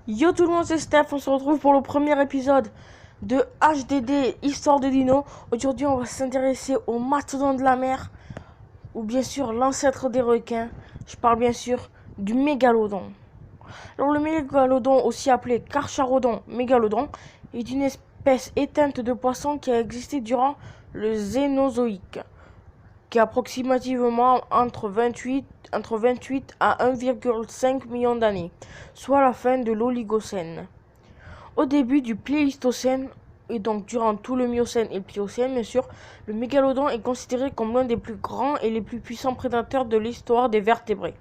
Yo tout le monde, c'est Steph, on se retrouve pour le premier épisode de HDD, Histoire de Dino. Aujourd'hui on va s'intéresser au mastodon de la mer, ou bien sûr l'ancêtre des requins. Je parle bien sûr du mégalodon. Alors le mégalodon, aussi appelé Carcharodon mégalodon, est une espèce éteinte de poisson qui a existé durant le Cénozoïque, qui est approximativement entre 28 à 1,5 million d'années, soit la fin de l'Oligocène. Au début du Pléistocène, et donc durant tout le Miocène et le Pliocène, bien sûr, le mégalodon est considéré comme l'un des plus grands et les plus puissants prédateurs de l'histoire des vertébrés.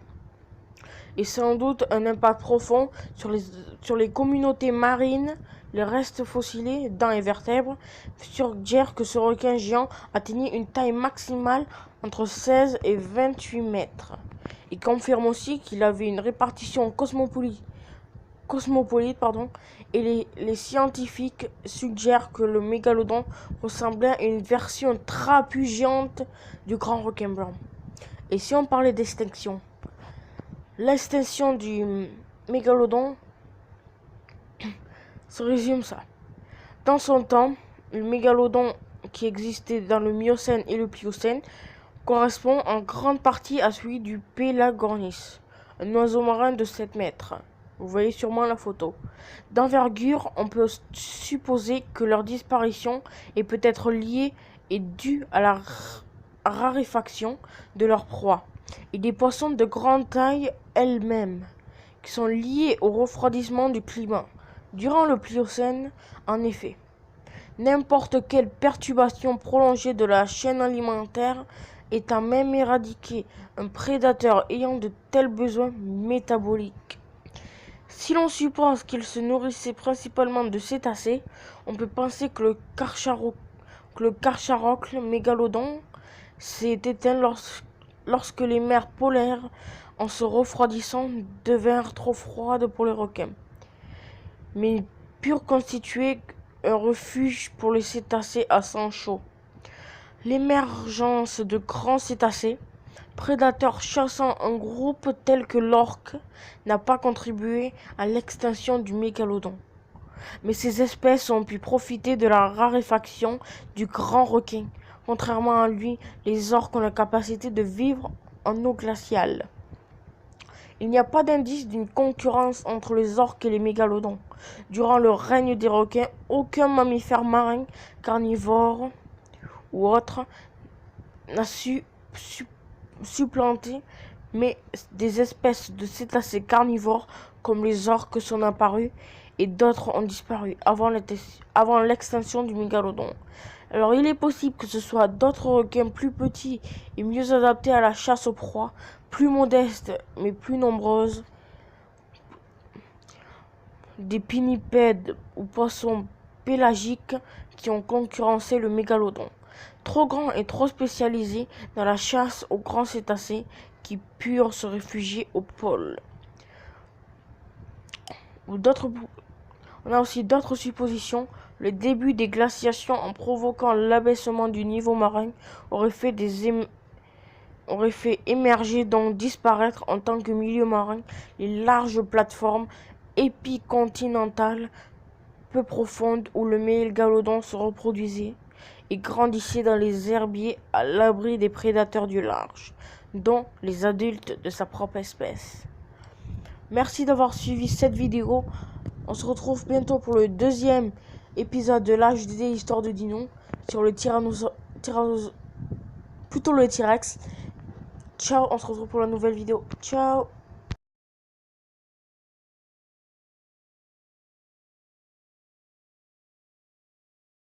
Et sans doute un impact profond sur les communautés marines. Les restes fossilés, dents et vertèbres, suggèrent que ce requin géant atteignait une taille maximale entre 16 et 28 mètres. Il confirme aussi qu'il avait une répartition cosmopolite, et les scientifiques suggèrent que le mégalodon ressemblait à une version trapugéante du grand requin blanc. Et si on parlait d'extinction, l'extinction du mégalodon se résume ça. Dans son temps, le mégalodon qui existait dans le Miocène et le Pliocène correspond en grande partie à celui du Pelagornis, un oiseau marin de 7 mètres. Vous voyez sûrement la photo. D'envergure, on peut supposer que leur disparition est peut-être liée et due à la raréfaction de leur proie et des poissons de grande taille elles-mêmes, qui sont liés au refroidissement du climat. Durant le Pliocène, en effet, n'importe quelle perturbation prolongée de la chaîne alimentaire est à même éradiquer un prédateur ayant de tels besoins métaboliques. Si l'on suppose qu'il se nourrissait principalement de cétacés, on peut penser que le Carcharocle mégalodon s'est éteint lorsque les mers polaires, en se refroidissant, devinrent trop froides pour les requins, mais purent constituer un refuge pour les cétacés à sang chaud. L'émergence de grands cétacés, prédateurs chassant un groupe tel que l'orque, n'a pas contribué à l'extinction du mégalodon. Mais ces espèces ont pu profiter de la raréfaction du grand requin. Contrairement à lui, les orques ont la capacité de vivre en eau glaciale. Il n'y a pas d'indice d'une concurrence entre les orques et les mégalodons. Durant le règne des requins, aucun mammifère marin, carnivore ou autre, n'a su supplanter, mais des espèces de cétacés carnivores comme les orques sont apparues et d'autres ont disparu avant l'extinction du mégalodon. Alors il est possible que ce soit d'autres requins plus petits et mieux adaptés à la chasse aux proies, plus modestes mais plus nombreuses, des pinnipèdes ou poissons pélagiques qui ont concurrencé le mégalodon, trop grands et trop spécialisés dans la chasse aux grands cétacés qui purent se réfugier au pôle. On a aussi d'autres suppositions. Le début des glaciations, en provoquant l'abaissement du niveau marin, aurait fait émerger, donc disparaître en tant que milieu marin, les larges plateformes épicontinentales peu profondes où le mégalodon se reproduisait et grandissait dans les herbiers à l'abri des prédateurs du large, dont les adultes de sa propre espèce. Merci d'avoir suivi cette vidéo. On se retrouve bientôt pour le deuxième épisode de l'HDD Histoire de Dino sur le T-Rex. Ciao, on se retrouve pour la nouvelle vidéo. Ciao.